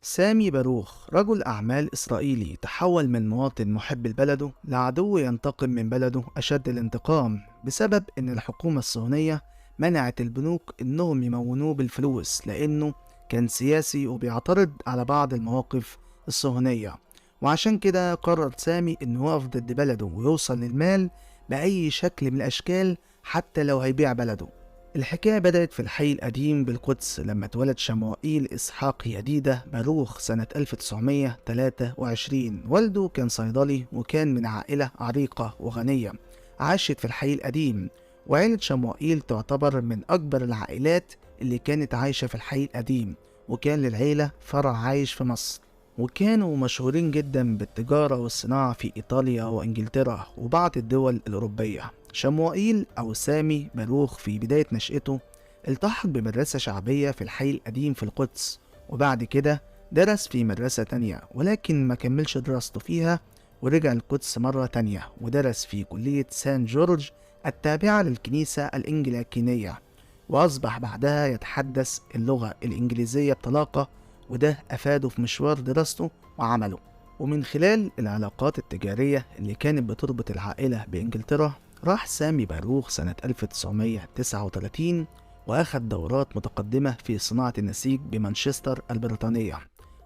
سامي باروخ رجل أعمال إسرائيلي تحول من مواطن محب لبلده لعدو ينتقم من بلده أشد الانتقام بسبب إن الحكومة الصهيونية منعت البنوك إنهم يمونوه بالفلوس لأنه كان سياسي وبيعترض على بعض المواقف الصهيونية. وعشان كده قرر سامي إنه يقف ضد بلده ويوصل للمال بأي شكل من الأشكال حتى لو هيبيع بلده. الحكاية بدأت في الحي القديم بالقدس لما اتولد شموئيل إسحاق يديدة باروخ سنة 1923. والده كان صيدلي وكان من عائلة عريقة وغنية عاشت في الحي القديم، وعيلة شموئيل تعتبر من أكبر العائلات اللي كانت عايشة في الحي القديم، وكان للعيلة فرع عايش في مصر، وكانوا مشهورين جدا بالتجارة والصناعة في إيطاليا وإنجلترا وبعض الدول الأوروبية. شموئيل أو سامي باروخ في بداية نشأته التحق بمدرسة شعبية في الحي القديم في القدس، وبعد كده درس في مدرسة تانية ولكن ما كملش دراسته فيها ورجع القدس مرة تانية ودرس في كلية سان جورج التابعة للكنيسة الإنجليكية، وأصبح بعدها يتحدث اللغة الإنجليزية بطلاقة، وده أفاده في مشوار دراسته وعمله. ومن خلال العلاقات التجارية اللي كانت بتربط العائلة بإنجلترا راح سامي باروخ سنة 1939 وأخذ دورات متقدمة في صناعة النسيج بمانشستر البريطانية،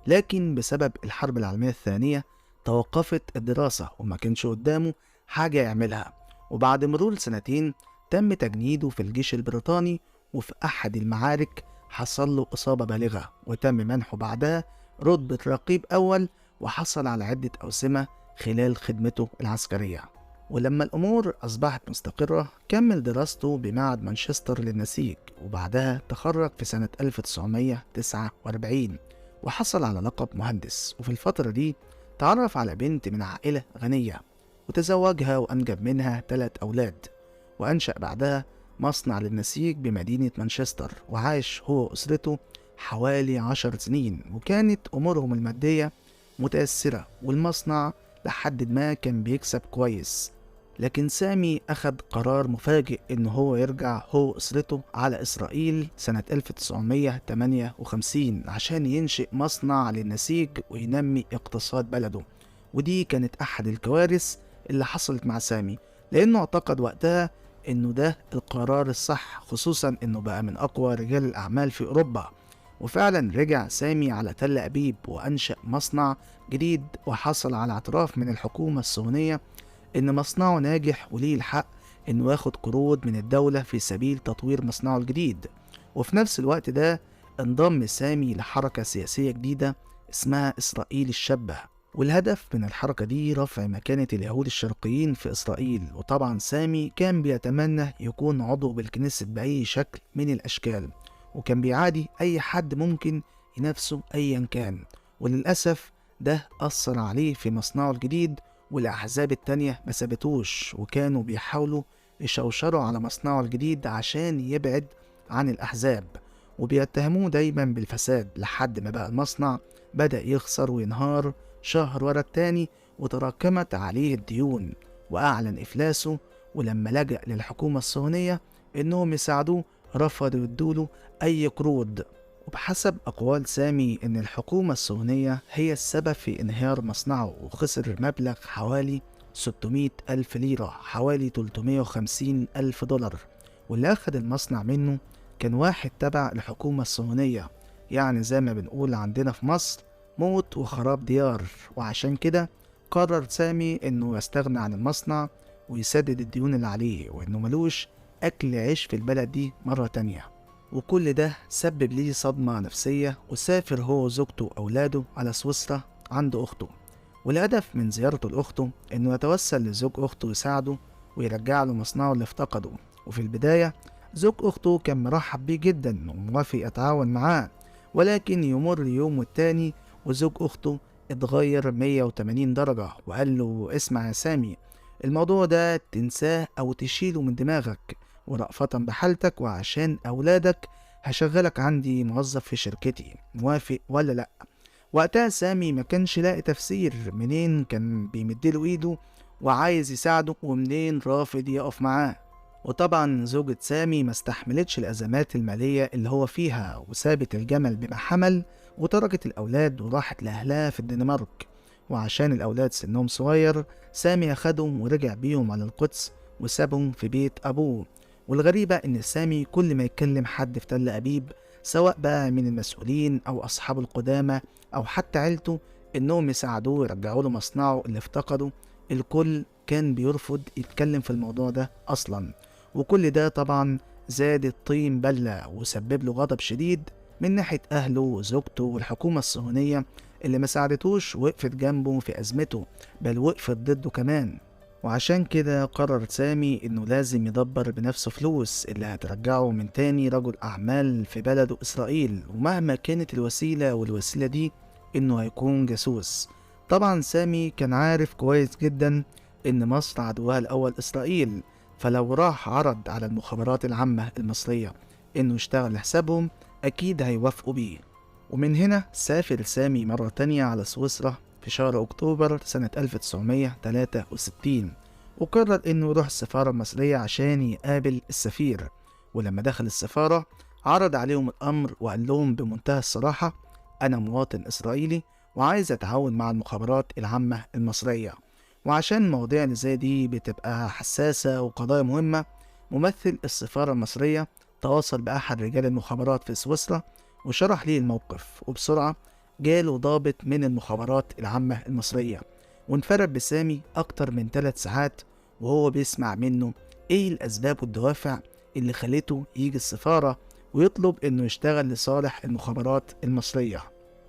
لكن بسبب الحرب العالمية الثانية توقفت الدراسة وما كانش قدامه حاجة يعملها. وبعد مرور سنتين تم تجنيده في الجيش البريطاني، وفي أحد المعارك حصل له إصابة بالغة وتم منحه بعدها رتبة رقيب أول، وحصل على عدة أوسمة خلال خدمته العسكرية. ولما الأمور أصبحت مستقرة كمل دراسته بمعهد مانشستر للنسيج، وبعدها تخرج في سنة 1949 وحصل على لقب مهندس. وفي الفترة دي تعرف على بنت من عائلة غنية وتزوجها وأنجب منها 3 أولاد، وأنشأ بعدها مصنع للنسيج بمدينة مانشستر، وعاش هو وأسرته حوالي 10 سنين، وكانت أمورهم المادية متأثرة والمصنع لحد ما كان بيكسب كويس. لكن سامي أخد قرار مفاجئ إن هو يرجع هو وأسرته على إسرائيل سنة 1958 عشان ينشئ مصنع للنسيج وينمي اقتصاد بلده. ودي كانت أحد الكوارث اللي حصلت مع سامي، لأنه اعتقد وقتها إنه ده القرار الصح، خصوصا إنه بقى من أقوى رجال الأعمال في أوروبا. وفعلا رجع سامي على تل أبيب وأنشأ مصنع جديد، وحصل على اعتراف من الحكومة الصهيونية إن مصنعه ناجح وليه الحق إنه ياخد قروض من الدولة في سبيل تطوير مصنعه الجديد. وفي نفس الوقت ده انضم سامي لحركة سياسية جديدة اسمها إسرائيل الشابة، والهدف من الحركة دي رفع مكانة اليهود الشرقيين في إسرائيل. وطبعا سامي كان بيتمنى يكون عضو بالكنيست بأي شكل من الأشكال، وكان بيعادي أي حد ممكن ينافسه أيا كان. وللأسف ده أثر عليه في مصنعه الجديد، والأحزاب التانية ما سابتوش وكانوا بيحاولوا يشوشروا على مصنعه الجديد عشان يبعد عن الأحزاب، وبيتهموه دايما بالفساد لحد ما بقى المصنع بدأ يخسر وينهار شهر ورا التاني، وتراكمت عليه الديون وأعلن إفلاسه. ولما لجأ للحكومة الصهيونية إنهم يساعدوه رفضوا يدوله أي قروض. وبحسب أقوال سامي إن الحكومة الصهيونية هي السبب في انهيار مصنعه، وخسر مبلغ حوالي 600 ألف ليرة، حوالي 350 ألف دولار. واللي أخد المصنع منه كان واحد تبع الحكومة الصهيونية، يعني زي ما بنقول عندنا في مصر موت وخراب ديار. وعشان كده قرر سامي إنه يستغنى عن المصنع ويسدد الديون اللي عليه، وإنه ملوش أكل عيش في البلد دي مرة تانية. وكل ده سبب ليه صدمة نفسية، وسافر هو وزوجته وأولاده على سويسرا عند أخته. والهدف من زيارته لأخته إنه يتوسل لزوج أخته يساعده ويرجع له مصنعه اللي افتقده. وفي البداية زوج أخته كان مرحب بيه جدا وموافق يتعاون معاه، ولكن يمر يوم والتاني وزوج أخته اتغير 180 درجة وقال له: اسمع يا سامي، الموضوع ده تنساه أو تشيله من دماغك، ورأفة بحالتك وعشان أولادك هشغلك عندي موظف في شركتي، موافق ولا لأ؟ وقتها سامي ما كانش لاقي تفسير منين كان بيمدله ايده وعايز يساعده ومنين رافض يقف معاه. وطبعا زوجة سامي ما استحملتش الأزمات المالية اللي هو فيها وسابت الجمل بما حمل وتركت الأولاد وراحت لأهلها في الدنمارك. وعشان الأولاد سنهم صغير، سامي أخدهم ورجع بيهم على القدس وسابهم في بيت أبوه. والغريبة إن سامي كل ما يتكلم حد في تل أبيب، سواء بقى من المسؤولين أو أصحاب القدامى أو حتى عيلته، إنهم يساعدوه يرجعوا له مصنعه اللي افتقده، الكل كان بيرفض يتكلم في الموضوع ده أصلا. وكل ده طبعا زاد الطين بلة وسبب له غضب شديد من ناحية أهله وزوجته والحكومة الصهيونية اللي ما ساعدتوش ووقفت جنبه في أزمته، بل وقفت ضده كمان. وعشان كده قرر سامي إنه لازم يدبر بنفسه فلوس اللي هترجعه من تاني رجل أعمال في بلده إسرائيل، ومهما كانت الوسيلة، والوسيلة دي إنه هيكون جاسوس. طبعا سامي كان عارف كويس جدا إن مصر عدوها الأول إسرائيل، فلو راح عرض على المخابرات العامة المصرية إنه يشتغل لحسابهم، أكيد هيوافقوا بيه. ومن هنا سافر سامي مرة تانية على سويسرا في شهر أكتوبر سنة 1963، وقرر إنه يروح السفارة المصرية عشان يقابل السفير. ولما دخل السفارة عرض عليهم الأمر وقال لهم بمنتهى الصراحة: أنا مواطن إسرائيلي وعايز أتعاون مع المخابرات العامة المصرية. وعشان المواضيع اللي زي دي بتبقى حساسة وقضايا مهمة، ممثل السفارة المصرية تواصل بأحد رجال المخابرات في سويسرا وشرح ليه الموقف، وبسرعة جاله ضابط من المخابرات العامة المصرية وانفرد بسامي أكتر من 3 ساعات وهو بيسمع منه إيه الأسباب والدوافع اللي خلته يجي السفارة ويطلب إنه يشتغل لصالح المخابرات المصرية.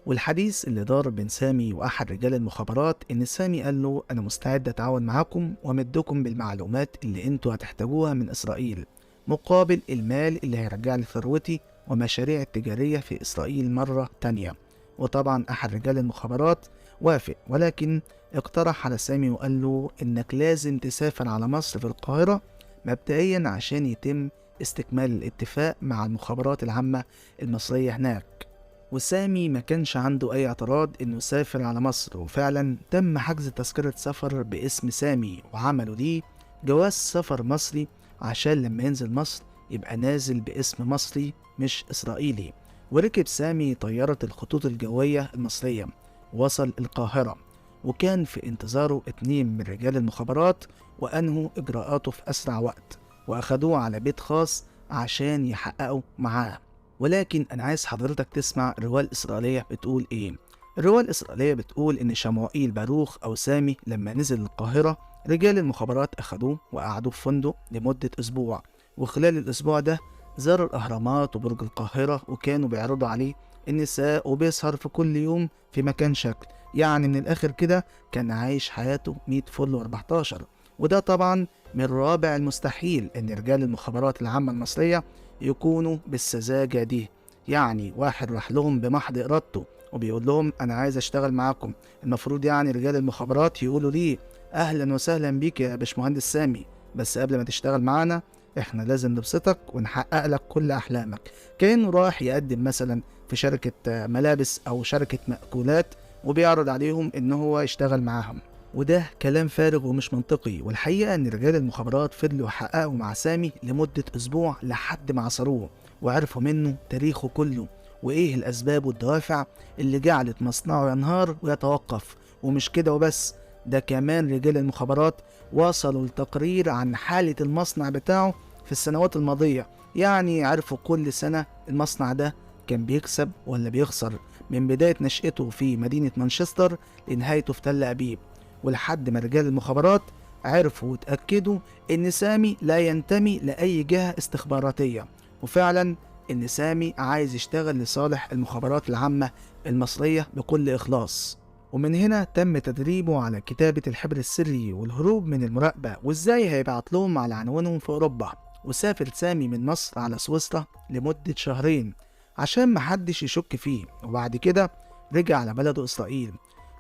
والحديث اللي دار بين سامي وأحد رجال المخابرات إن سامي قال له: أنا مستعد أتعاون معاكم وأمدكم بالمعلومات اللي أنتوا هتحتاجوها من إسرائيل مقابل المال اللي هيرجع لي ثروتي ومشاريع التجارية في إسرائيل مرة تانية. وطبعا أحد رجال المخابرات وافق، ولكن اقترح على سامي وقال له إنك لازم تسافر على مصر في القاهرة مبدئيا عشان يتم استكمال الاتفاق مع المخابرات العامة المصرية هناك. وسامي ما كانش عنده أي اعتراض إنه يسافر على مصر، وفعلا تم حجز تذكرة سفر باسم سامي وعملوا ليه جواز سفر مصري عشان لما ينزل مصر يبقى نازل باسم مصري مش إسرائيلي. وركب سامي طيارة الخطوط الجوية المصرية ووصل القاهرة، وكان في انتظاره 2 من رجال المخابرات وأنهوا إجراءاته في أسرع وقت وأخدوه على بيت خاص عشان يحققوا معاه. ولكن أنا عايز حضرتك تسمع الرواية الإسرائيلية بتقول إيه. الرواية الإسرائيلية بتقول إن شموئيل باروخ أو سامي لما نزل القاهرة، رجال المخابرات أخدوه وقعدوه في فندق لمدة أسبوع، وخلال الأسبوع ده زار الأهرامات وبرج القاهرة، وكانوا بيعرضوا عليه النساء وبيسهر في كل يوم في مكان شكل. يعني من الآخر كده كان عايش حياته 100 فل و14. وده طبعا من رابع المستحيل إن رجال المخابرات العامة المصرية يكونوا بالسذاجة دي. يعني واحد راح لهم بمحض إرادته وبيقول لهم: أنا عايز أشتغل معاكم. المفروض يعني رجال المخابرات يقولوا ليه: أهلا وسهلا بيك يا باشمهندس سامي، بس قبل ما تشتغل معانا احنا لازم نبسطك ونحقق لك كل أحلامك. كأنه راح يقدم مثلا في شركة ملابس أو شركة مأكولات وبيعرض عليهم إن هو يشتغل معاهم. وده كلام فارغ ومش منطقي. والحقيقة ان رجال المخابرات فضلوا يحققوا مع سامي لمدة اسبوع لحد ما عصروه وعرفوا منه تاريخه كله وايه الاسباب والدوافع اللي جعلت مصنعه ينهار ويتوقف. ومش كده وبس، ده كمان رجال المخابرات وصلوا لتقرير عن حالة المصنع بتاعه في السنوات الماضية. يعني عرفوا كل سنة المصنع ده كان بيكسب ولا بيخسر، من بداية نشأته في مدينة مانشستر لنهايته في تل أبيب. ولحد ما رجال المخابرات عرفوا وتأكدوا إن سامي لا ينتمي لأي جهة استخباراتية، وفعلا إن سامي عايز يشتغل لصالح المخابرات العامة المصرية بكل إخلاص. ومن هنا تم تدريبه على كتابة الحبر السري والهروب من المراقبة وإزاي هيبعت لهم على عنوانهم في أوروبا. وسافر سامي من مصر على سويسرا لمدة 2 شهر عشان محدش يشك فيه، وبعد كده رجع على بلده إسرائيل.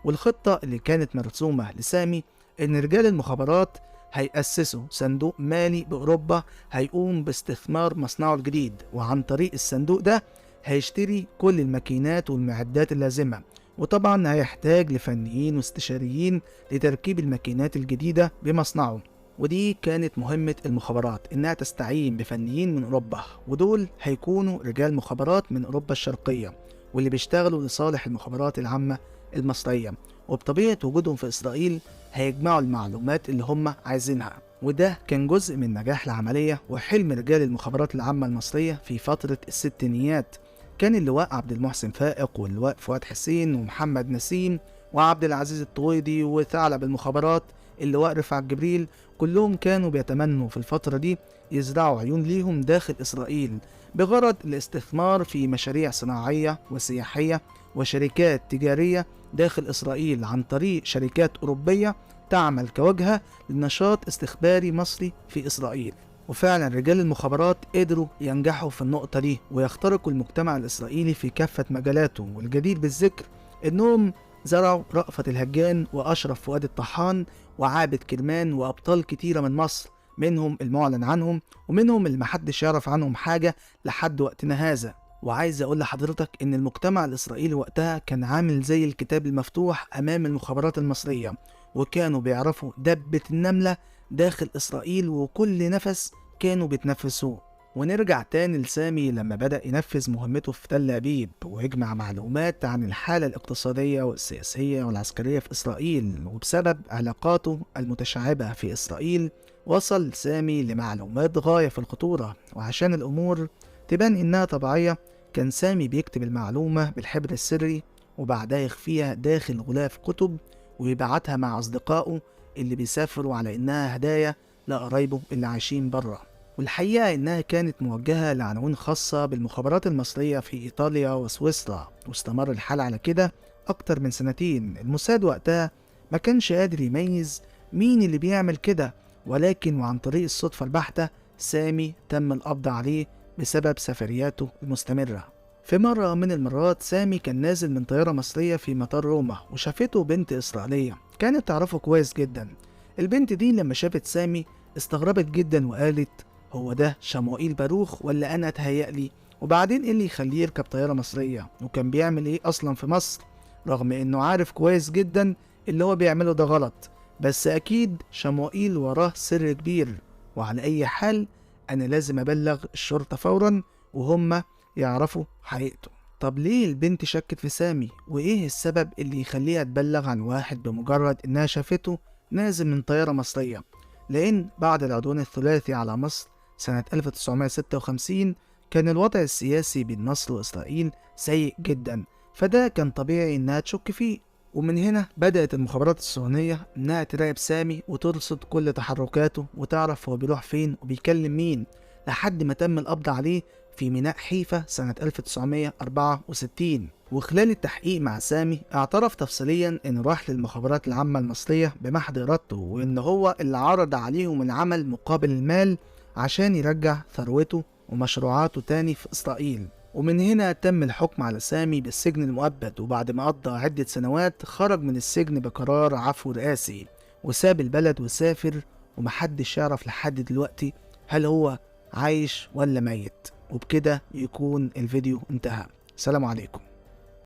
والخطة اللي كانت مرسومة لسامي إن رجال المخابرات هيأسسوا صندوق مالي بأوروبا هيقوم باستثمار مصنعه الجديد، وعن طريق الصندوق ده هيشتري كل الماكينات والمعدات اللازمة، وطبعا هيحتاج لفنيين واستشاريين لتركيب الماكينات الجديدة بمصنعه. ودي كانت مهمة المخابرات، إنها تستعين بفنيين من أوروبا، ودول هيكونوا رجال مخابرات من أوروبا الشرقية. واللي بيشتغلوا لصالح المخابرات العامة المصرية، وبطبيعة وجودهم في إسرائيل هيجمعوا المعلومات اللي هم عايزينها. وده كان جزء من نجاح العملية وحلم رجال المخابرات العامة المصرية في فترة الستينيات. كان اللواء عبد المحسن فائق واللواء فؤاد حسين ومحمد نسيم وعبد العزيز الطويدي وثعلب المخابرات اللواء رفعت جبريل، كلهم كانوا بيتمنوا في الفترة دي يزرعوا عيون ليهم داخل إسرائيل بغرض الاستثمار في مشاريع صناعية وسياحية وشركات تجارية داخل إسرائيل عن طريق شركات أوروبية تعمل كواجهة لنشاط استخباري مصري في إسرائيل. وفعلا رجال المخابرات قدروا ينجحوا في النقطة دي ويخترقوا المجتمع الإسرائيلي في كافة مجالاته، والجدير بالذكر إنهم زرعوا رأفت الهجان وأشرف فؤاد الطحان وعابد كرمان وأبطال كتيرة من مصر، منهم المعلن عنهم ومنهم اللي محدش يعرف عنهم حاجة لحد وقتنا هذا. وعايز أقول لحضرتك إن المجتمع الإسرائيلي وقتها كان عامل زي الكتاب المفتوح أمام المخابرات المصرية، وكانوا بيعرفوا دبة النملة داخل إسرائيل وكل نفس كانوا بيتنفسوه. ونرجع تاني لسامي لما بدأ ينفذ مهمته في تل أبيب ويجمع معلومات عن الحالة الاقتصادية والسياسية والعسكرية في إسرائيل. وبسبب علاقاته المتشعبة في إسرائيل وصل سامي لمعلومات غاية في الخطورة، وعشان الأمور تبان إنها طبيعية كان سامي بيكتب المعلومة بالحبر السري وبعدها يخفيها داخل غلاف كتب ويبعتها مع أصدقائه اللي بيسافروا على إنها هدايا لقرايبه اللي عايشين برا. والحقيقة إنها كانت موجهة لعناوين خاصة بالمخابرات المصرية في إيطاليا وسويسرا، واستمر الحال على كده أكتر من سنتين. الموساد وقتها ما كانش قادر يميز مين اللي بيعمل كده، ولكن وعن طريق الصدفة البحتة سامي تم القبض عليه بسبب سفرياته المستمرة. في مرة من المرات سامي كان نازل من طيارة مصرية في مطار روما وشافته بنت إسرائيلية كانت تعرفه كويس جدا. البنت دي لما شافت سامي استغربت جدا وقالت هو ده شموئيل باروخ ولا أنا اتهيألي؟ وبعدين إيه اللي يخليه يركب طيارة مصرية؟ وكان بيعمل إيه أصلا في مصر؟ رغم إنه عارف كويس جدا اللي هو بيعمله ده غلط، بس أكيد شموئيل وراه سر كبير. وعلى أي حال أنا لازم أبلغ الشرطة فورا وهم يعرفوا حقيقته. طب ليه البنت شكت في سامي؟ وإيه السبب اللي يخليها تبلغ عن واحد بمجرد إنها شافته نازل من طيارة مصرية؟ لأن بعد العدوان الثلاثي على مصر سنة 1956 كان الوضع السياسي بين مصر وإسرائيل سيء جدا، فده كان طبيعي إنها تشك فيه. ومن هنا بدأت المخابرات الصهيونية إنها تراقب سامي وترصد كل تحركاته وتعرف هو بيروح فين وبيكلم مين، لحد ما تم القبض عليه في ميناء حيفا سنة 1964. وخلال التحقيق مع سامي اعترف تفصيليا إنه راح للمخابرات العامة المصرية بمحض إرادته، وإن هو اللي عرض عليهم العمل مقابل المال عشان يرجع ثروته ومشروعاته تاني في إسرائيل. ومن هنا تم الحكم على سامي بالسجن المؤبد، وبعد ما قضى عدة سنوات خرج من السجن بقرار عفو رئاسي وساب البلد وسافر، ومحدش يعرف لحد دلوقتي هل هو عايش ولا ميت. وبكده يكون الفيديو انتهى. سلام عليكم.